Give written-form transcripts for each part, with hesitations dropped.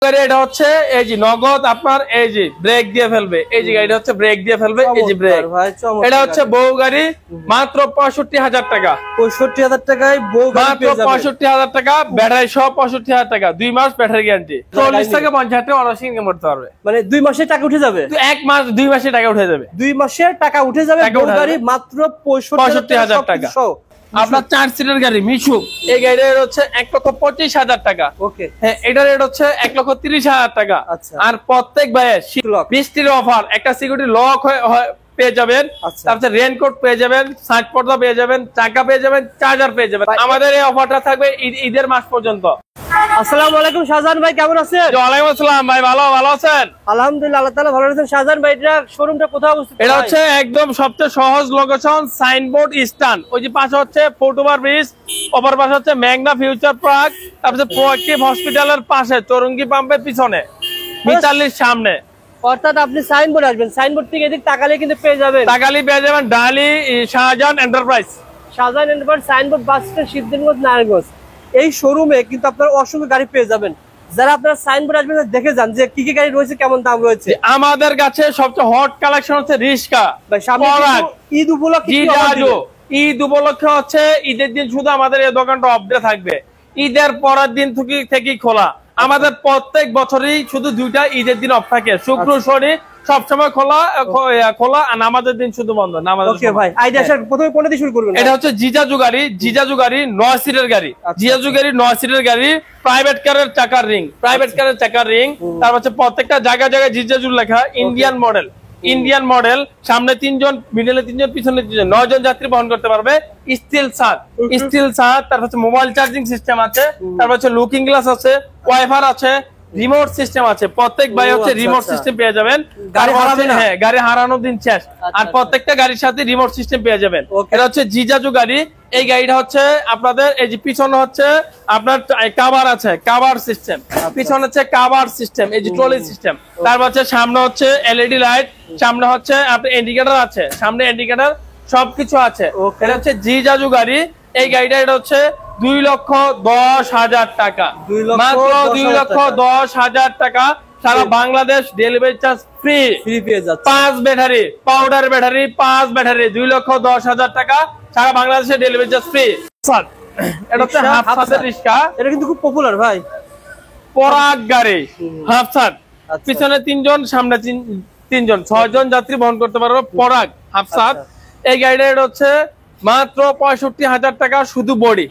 গাড়ি, এটা হচ্ছে এই যে নগদ আপনার এই যে ব্রেক দিয়ে ফেলবে, এই যে গাড়িটা হচ্ছে ব্রেক দিয়ে ফেলবে, এই যে ব্রেক। এটা হচ্ছে বউ গাড়ি, মাত্র 65,000 টাকা। 65,000 টাকায় বউ গাড়ি পেয়ে যাবেন। 65,000 টাকা, ব্যাটারি সহ 65,000 টাকা, 2 মাস ব্যাটারি গ্যারান্টি, 40 থেকে 50 টাকা অনার্স ইনকাম করতে পারবে। মানে 2 মাসে টাকা উঠে যাবে, 1 মাস 2 মাসে টাকা উঠে যাবে, 2 মাসে টাকা উঠে যাবে বউ গাড়ি মাত্র 65,000 টাকা। আপনার 4 সিটের গাড়ি মিশু, এই গাড়ির হচ্ছে 1,25,000 টাকা। ওকে, হ্যাঁ, এটার রেট হচ্ছে 1,30,000 টাকা। আচ্ছা, আর প্রত্যেক ভাইয়ে 20টির অফার, একটা সিকিউরিটি লক পেয়ে যাবেন, তারপরে রেনকোট পেয়ে যাবেন, সাইড পর্দা পেয়ে যাবেন, চাকা পেয়ে যাবেন, চার্জার পেয়ে যাবেন। আমাদের এই অফারটা থাকবে ঈদের মাস পর্যন্ত। আসসালামু আলাইকুম শাহজাহান ভাই, কেমন আছেন? ওয়ালাইকুম আসসালাম ভাই, ভালো আছেন? আলহামদুলিল্লাহ, আল্লাহ তাআলা ভালো আছেন। শাহজাহান ভাই, এটা শোরুমটা কোথায় অবস্থিত? এটা হচ্ছে একদম সবচেয়ে সহজ লোকেশন, সাইনবোর্ড স্ট্যান্ড, ওই যে পাশে হচ্ছে ফুটওভার ব্রিজ, অপর পাশে হচ্ছে মেঘনা ফিউচার পার্ক, তারপরে প্রোঅ্যাক্টিভ হসপিটালের পাশে, চরঙ্গি পাম্পের পিছনে, মিতালির সামনে। অর্থাৎ আপনি সাইনবোর্ড আসবেন, সাইনবোর্ড থেকে এদিক তাকালে কিন্তু পেয়ে যাবেন, ডালি Shahjahan enterprise. Shahjahan enterprise signboard, bus stand, Siddhirganj, Narayanganj. এই শোরুমে কিন্তু আপনারা অসংখ্য গাড়ি পেয়ে যাবেন। যারা আপনারা সাইনবোর্ড আসবেন দেখে যান যে কি কি গাড়ি রয়েছে, কেমন দাম রয়েছে। আমাদের কাছে সবচেয়ে হট কালেকশন হচ্ছে রিস্কা। ঈদ উপলক্ষে, ঈদ উপলক্ষে হচ্ছে ঈদের দিন শুধু আমাদের এই দোকানটা অফডে থাকবে, ঈদের পরের দিন থেকেই খোলা। আমাদের প্রত্যেক বছরই শুধু 2টা ঈদের দিন অফ থাকে, শুক্র শনি সবসময় খোলা, আর নামাজের দিন শুধু বন্ধ। ওকে ভাই, আইডিয়া স্যার, প্রথমে কোন দিয়ে শুরু করবেন? এটা হচ্ছে জিজাজু গাড়ি 9 সিটের গাড়ি, জিজাজু গাড়ি 9 সিটের গাড়ি, প্রাইভেট কারের চাকার রিং, তারপর হচ্ছে প্রত্যেকটা জায়গায় জিজাজু লেখা, ইন্ডিয়ান মডেল, সামনে 3 জন, মিডলে 3 জন, পিছনে 3 জন, 9 জন যাত্রী বহন করতে পারবে। স্টিল ছাদ, তারপর হচ্ছে মোবাইল চার্জিং সিস্টেম আছে, তারপর হচ্ছে লুকিং গ্লাস আছে, ওয়াইফাই আছে, রিমোট সিস্টেম আছে। প্রত্যেক ভাই হচ্ছে রিমোট সিস্টেম পেয়ে যাবেন, হ্যাঁ, গাড়ি হারানোর দিন শেষ। আর প্রত্যেকটা গাড়ির সাথে রিমোট সিস্টেম পেয়ে যাবেন। এটা হচ্ছে জিজাজু গাড়ি। এই গাড়িটা হচ্ছে আপনাদের এই যে পিছনে হচ্ছে আপনার কাভার আছে, কাভার সিস্টেম, পিছনে হচ্ছে কাভার সিস্টেম, এই যে ট্রলি সিস্টেম। তারপর হচ্ছে সামনে হচ্ছে এলইডি লাইট, সামনে হচ্ছে আপনার ইন্ডিকেটর আছে, সামনে ইন্ডিকেটর সবকিছু আছে। এটা হচ্ছে জিজাজু গাড়ি। এই গাড়িটা এটা হচ্ছে 2,10,000 টাকা, মাত্র 2,10,000 টাকা। সারা বাংলাদেশ ডেলিভারি চার্জ ফ্রি পেয়ে যাচ্ছে। 5 ব্যাটারি, পাউডার ব্যাটারি, 5 ব্যাটারি, 2,10,000 টাকা, সারা বাংলাদেশে ডেলিভারি চার্জ ফ্রি। এটা হচ্ছে হাফসাদের রিক্সা, এটা কিন্তু খুব পপুলার ভাই। পরাগ গাড়ি হাফসাদ, পিছনে 3 জন, সামনে 3 জন, 6 জন যাত্রী বহন করতে পারবে। পরাগ হাফসাদ, এই গাড়িটা এটা হচ্ছে মাত্র 65,000 টাকা, শুধু বডি।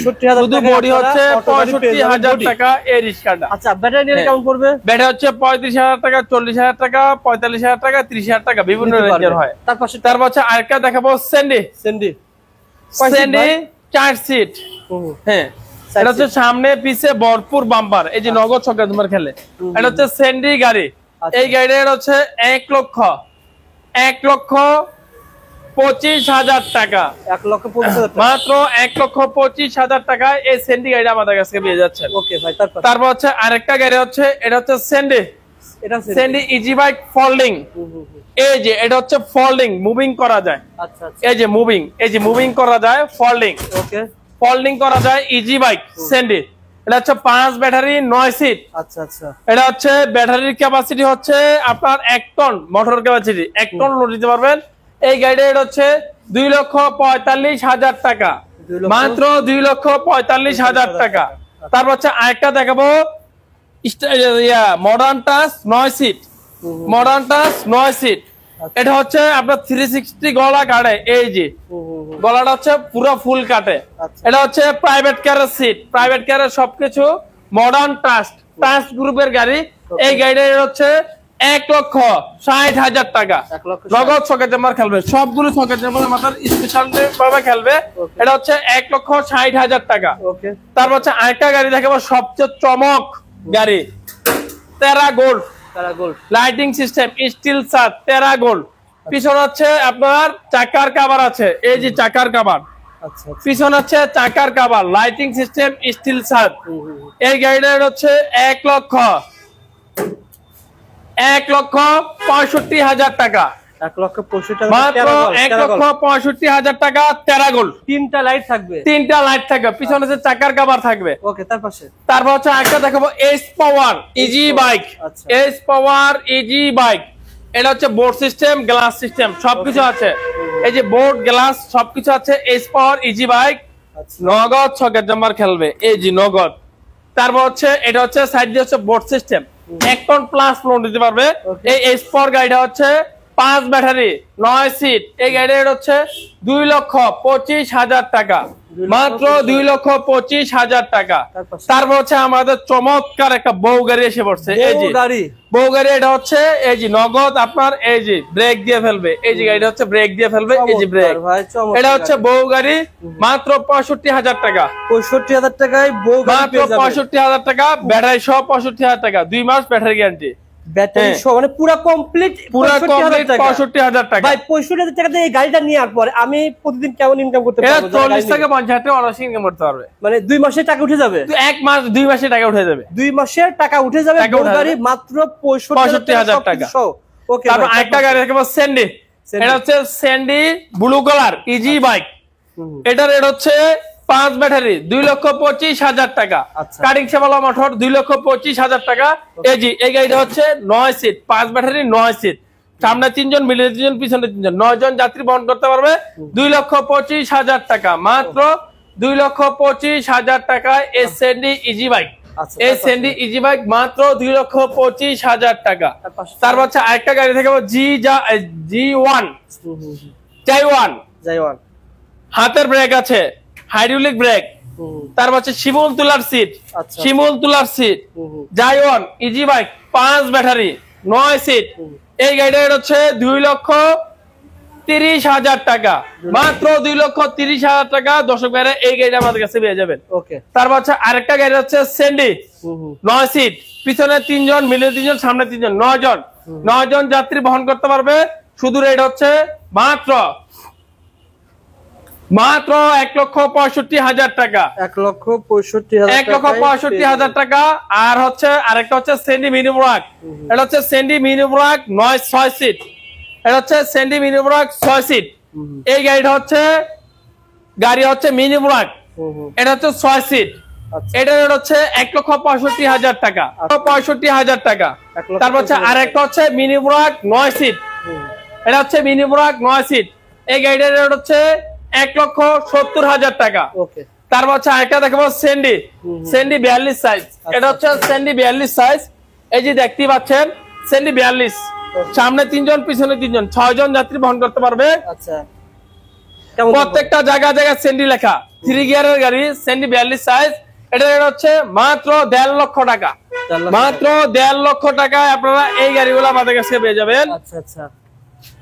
65,000 টাকা এই রিক্সাটা। আচ্ছা, ব্যাটারি নিলে কেমন পড়বে? ব্যাটারি হচ্ছে 35,000 টাকা, 40,000 টাকা, 45,000 টাকা, 30,000 টাকা, বিভিন্ন রেঞ্জের হয়। তারপর হচ্ছে আরেকটা দেখাবো, স্যান্ডি 4 সিট। হ্যাঁ, এটা হচ্ছে সামনে পিছে ভরপুর বাম্পার, এই যে নগদ ছক্কা তোমার খেলে। এটা হচ্ছে স্যান্ডি গাড়ি। এই গাড়িটা হচ্ছে 1,25,000 টাকা, মাত্র 1,25,000 টাকা এই স্যান্ডি গাড়িটা আমাদের কাছে পেয়ে যাচ্ছে। ওকে ভাই, তারপর হচ্ছে আরেকটা গাড়ি হচ্ছে, এটা হচ্ছে স্যান্ডি ইজি বাইক ফোল্ডিং। এই যে এটা হচ্ছে ফোল্ডিং, মুভিং করা যায়। আচ্ছা, এই যে মুভিং করা যায়, ফোল্ডিং। ওকে, ফোল্ডিং করা যায়, ইজি বাইক স্যান্ডি। এটা হচ্ছে 5 ব্যাটারি 9 সিট। আচ্ছা, এটা হচ্ছে ব্যাটারির ক্যাপাসিটি হচ্ছে আপনার 1 ton, motor capacity 1 ton load দিতে পারবেন। এই গাড়িটা এটা হচ্ছে 2,45,000 টাকা, মাত্র 2,45,000 টাকা। তারপর হচ্ছে আরেকটা দেখাবো, মডার্ন টাচ 9 সিট। এটা হচ্ছে আপনার 360 গলা কাটে, এই যে গলাটা হচ্ছে পুরো ফুল কাটে। এটা হচ্ছে প্রাইভেট কারের সিট, প্রাইভেট কারের সবকিছু, মডার্ন টাচ গ্রুপের গাড়ি। এই গাড়িটা হচ্ছে 1,60,000 টাকা, নগদ সকেট জাম্পার খেলবে, সবগুলো সকেট জাম্পার মাথার স্পেশাল ভাবে খেলবে। এটা হচ্ছে 1,60,000 টাকা। তারপর হচ্ছে আরেকটা গাড়ি দেখাবো, সবচেয়ে চমক গাড়ি, টেরা গোল্ড লাইটিং সিস্টেম, স্টিল ছাদ, টেরা গোল্ড। পিছনে হচ্ছে আপনার চাকার কাভার আছে, এই যে চাকার কাভার, পিছনে হচ্ছে চাকার কাভার, লাইটিং সিস্টেম, স্টিল ছাদ। এই গাড়িটা হচ্ছে 1,65,000 টাকা, 1,65,000 মাত্র 1,65,000 টাকা টেরাগোল। 3টা লাইট থাকবে, 3টা লাইট থাকবে, পিছনে যে চাকার কভার থাকবে। ওকে, তারপর হচ্ছে একটা দেখাবো S power easy bike. S power easy bike, এটা হচ্ছে বোর্ড সিস্টেম, গ্লাস সিস্টেম সবকিছু আছে। এই যে বোর্ড গ্লাস সবকিছু আছে। এস পাওয়ার ইজি বাইক, নগদ 6 নাম্বার খেলবে, এই যে নগদ। তারপর হচ্ছে এটা হচ্ছে সাইড দিয়ে হচ্ছে board system, 1 ton plus load দিতে পারবে। এই এস পাওয়ার গাড়িটা হচ্ছে 5 ব্যাটারি 9 সিট। এই গাড়িটা হচ্ছে 2,25,000 টাকা, মাত্র 2,25,000 টাকা। তারপর হচ্ছে আমাদের চমৎকার একটা বউ গাড়ি এসে পড়ছে। এই যে বউ গাড়ি, এটা হচ্ছে এই যে নগদ আপনার এই যে ব্রেক দিয়ে ফেলবে। এই যে গাড়িটা হচ্ছে ব্রেক দিয়ে ফেলবে, এই যে ব্রেক। এটা হচ্ছে বউ গাড়ি, মাত্র 65,000 টাকা। 65,000 টাকায় বউ গাড়ি মাত্র 65,000 টাকা, ব্যাটারি সহ 65,000 টাকা, 2 মাস ব্যাটারি গ্যারান্টি। ব্যাটারি সহ মানে পুরো কমপ্লিট 65,000 টাকা। ভাই 65,000 টাকাতে এই গাড়িটা নেওয়ার পরে আমি প্রতিদিন কেমন ইনকাম করতে পারবো? 40 থেকে 50 টাকা অনায়াসে ইনকাম করতে পারবে। মানে 2 মাসে টাকা উঠে যাবে, 1 মাস 2 মাসে টাকা উঠে যাবে, 2 মাসের টাকা উঠে যাবে। বউ গাড়ি মাত্র 65,000 টাকা। ওকে, তারপর আরেকটা গাড়ি দেখাবো স্যান্ডি। এটা হচ্ছে Sandy blue colour easy bike. এটার রেট হচ্ছে 5 ব্যাটারি 2,25,000 টাকা। কাটিং সেবালা মোটর 2,25,000 টাকা। এই যে এই গাড়িটা হচ্ছে 9 সিট, 5 ব্যাটারি 9 সিট, সামনে 3 জন, মিলে 3 জন, পিছনে 3 জন, 9 জন যাত্রী বহন করতে পারবে। 2,25,000 টাকা, মাত্র 2,25,000 টাকায় এই স্যান্ডি ইজি বাইক। এই স্যান্ডি ইজি বাইক মাত্র 2,25,000 টাকা। তারপর হচ্ছে আরেকটা গাড়ি দেখাবো G1 জাইওয়ান, হাতের ব্রেক আছে, হাইড্রোলিক ব্রেক। তারপর হচ্ছে শিমুল তুলার সিট, শিমুল তুলার সিট, জাইওয়ান ইজি বাইক, 5 ব্যাটারি 9 সিট। এই গাড়িটা হচ্ছে 2,30,000 টাকা, মাত্র 2,30,000 টাকা। দর্শক ভাইরা এই গাড়িটা আমাদের কাছে পেয়ে যাবেন। তারপর হচ্ছে আরেকটা গাড়ি হচ্ছে স্যান্ডি 9 সিট, পিছনে 3 জন, মিলে 3 জন, সামনে 3 জন, 9 জন, 9 জন যাত্রী বহন করতে পারবে। শুধু রেট হচ্ছে মাত্র 1,65,000 টাকা, 1,65,000 টাকা। আর হচ্ছে আরেকটা হচ্ছে স্যান্ডি মিনি ব্রাক। এটা হচ্ছে স্যান্ডি মিনি ব্রাক 6 সিট। এটা হচ্ছে স্যান্ডি মিনি ব্রাক 6 সিট। এই গাড়িটা হচ্ছে মিনি ব্রাক, এটা হচ্ছে 6 সিট। এটা হচ্ছে 1,65,000 টাকা, 65,000 টাকা। তারপর হচ্ছে আরেকটা হচ্ছে মিনি ব্রাক 9 সিট। এটা হচ্ছে মিনি ব্রাক 9 সিট। এই গাড়িটার রেট হচ্ছে 1,70,000 টাকা। তারপর হচ্ছে আরেকটা দেখাবো স্যান্ডি 42 সাইজ। এটা হচ্ছে স্যান্ডি 42 সাইজ। এই যে দেখতে পাচ্ছেন স্যান্ডি 42, সামনে 3 জন, পিছনে 3 জন, 6 জন যাত্রী বহন করতে পারবে। প্রত্যেকটা জায়গায় স্যান্ডি লেখা, 3 গিয়ারের গাড়ি, স্যান্ডি 42 সাইজ। এটা রেট হচ্ছে মাত্র 1.5 লক্ষ টাকা, মাত্র 1.5 লক্ষ টাকায় আপনারা এই গাড়িগুলো আমাদের কাছে পেয়ে যাবেন।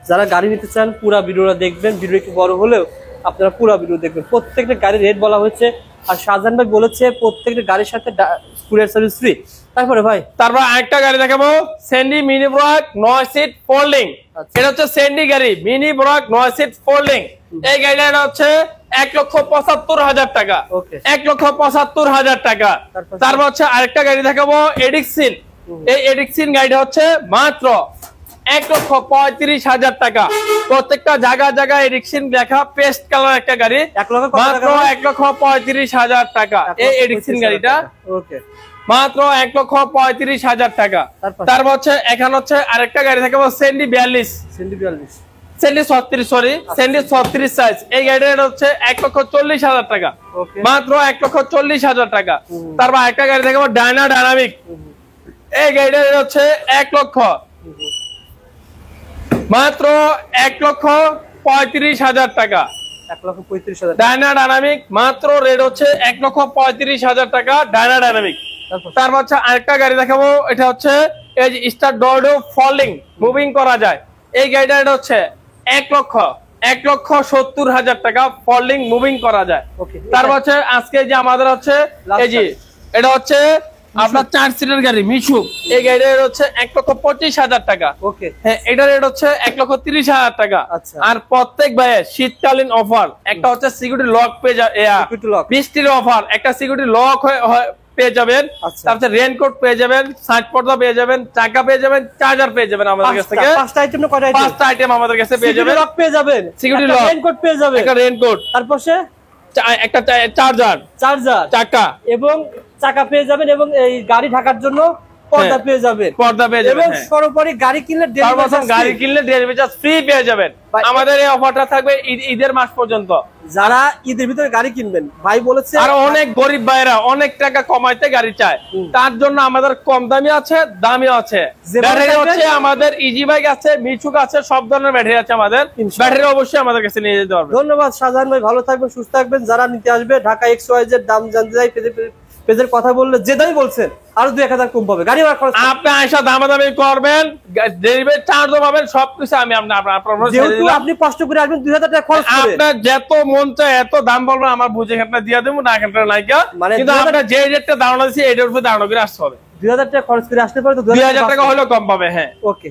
যারা গাড়ি নিতে চান পুরো ভিডিওটা দেখবেন, ভিডিও একটু বড় হলেও আপনারা পুরো ভিডিও দেখবেন। প্রত্যেকটা গাড়ির রেট বলা হচ্ছে, আর শাহজাহান ভাই বলেছে প্রত্যেকটা গাড়ির সাথে কুরিয়ার সার্ভিস ফ্রি। তারপরে ভাই তারপর আরেকটা গাড়ি দেখাবো স্যান্ডি মিনি ব্রাক 9 সিট ফোল্ডিং। এটা হচ্ছে স্যান্ডি গাড়ি মিনি ব্রাক 9 সিট ফোল্ডিং। এই গাড়িটা হচ্ছে 1,75,000 টাকা, 1,75,000 টাকা। তারপর হচ্ছে আরেকটা গাড়ি দেখাবো এডিক্সিন। এই এডিক্সিন গাড়িটা হচ্ছে মাত্র 1,35,000 টাকা। প্রত্যেকটা জায়গায় এডিক্সিন লেখা, পেস্ট কালার একটা গাড়ি, মাত্র 1,35,000 টাকা। এই এডিক্সিন গাড়িটা মাত্র 1,35,000 টাকা। তারপর হচ্ছে এখানে হচ্ছে আরেকটা গাড়ি দেখাবো Sandy 42, Sandy 36, sorry Sandy 36 size. এই গাড়িটা হচ্ছে 1,40,000 টাকা, মাত্র 1,40,000 টাকা। তারপর আরেকটা গাড়ি দেখাবো ডায়না ডায়নামিক। এই গাড়িটা হচ্ছে 1 লক্ষ, মাত্র 1,35,000 টাকা, 1,35,000 ডায়না ডায়নামিক। মাত্র রেট হচ্ছে 1,35,000 টাকা ডায়না ডায়নামিক। তারপর হচ্ছে আরেকটা গাড়ি দেখাবো, এটা হচ্ছে এই যে স্টার ডোরডো ফোল্ডিং, মুভিং করা যায়। এই গাড়িটা এটা হচ্ছে 1,70,000 টাকা, ফোল্ডিং মুভিং করা যায়। তারপর হচ্ছে আজকে যে আমাদের হচ্ছে এই যে এটা হচ্ছে আপনার 4 সিটের গাড়ি মিশুক। এই গাড়িটার হচ্ছে 1,25,000 টাকা। হ্যাঁ, এটার রেট হচ্ছে 1,30,000 টাকা। আর প্রত্যেক ভাইয়ের শীতকালীন অফার, একটা হচ্ছে সিকিউরিটি লক পেয়ে যায়, বৃষ্টির অফার, একটা সিকিউরিটি লক পেয়ে যাবেন, আচ্ছা। তারপরে রেনকোট পেয়ে যাবেন, সাইড পর্দা পেয়ে যাবেন, চাকা পেয়ে যাবেন, চার্জার পেয়ে যাবেন আমাদের কাছ থেকে। পাঁচটা আইটেম না কয়টা আইটেম? পাঁচটা আইটেম আমাদের কাছে পেয়ে যাবেন। লক পেয়ে যাবেন, সিকিউরিটি লক, রেইনকোট পেয়ে যাবেন, একটা রেনকোট, তারপর একটা চার্জার, চাকা, এবং চাকা পেয়ে যাবেন, এবং এই গাড়ি ঢাকার জন্য পর্দা পেয়ে যাবেন, পর্দা পেয়ে যাবেন। এবং সর্বোপরি গাড়ি কিনলে গাড়ি কিনলে ডেলিভারি চার্জ ফ্রি পেয়ে যাবেন। আমাদের এই অফারটা থাকবে ঈদের মাস পর্যন্ত। যারা ঈদের ভিতরে গাড়ি কিনবেন, ভাই বলেছে আর অনেক গরিব ভাইরা অনেক টাকা কমাইতে গাড়ি চায়, তার জন্য আমাদের কম দামি আছে, দামি আছে। ব্যাটারি হচ্ছে আমাদের ইজি বাইক আছে, মিশুক আছে, সব ধরনের ব্যাটারি আছে আমাদের। ব্যাটারি অবশ্যই আমাদের কাছে নিয়ে যেতে পারবেন। ধন্যবাদ শাহজাহান ভাই, ভালো থাকবেন, সুস্থ থাকবেন। যারা নিতে আসবে ঢাকা XYZ দাম জানতে চাই, পেজের কথা বললে যে দামই বলছেন আরো 2-1000 কম পাবে। গাড়ি ভাড়া খরচ আপনি আয়সা দামাদামি করবেন, ডেলিভারি চার্জও পাবেন, সবকিছু আমি যেহেতু আপনি কষ্ট করে আসবেন 2000 টাকা খরচ করে, আপনার যত মন চায় এত দাম বলবেন, আমার বুঝে আপনার দিয়ে দেবো না, এখানকার নাইকা। মানে কিন্তু আপনার যে রেটটা ধারণা দিচ্ছি এটার উপর ধারণা করে আসতে হবে। 2000 টাকা খরচ করে আসতে পারে তো 2000 টাকা হলেও কম পাবে। হ্যাঁ, ওকে।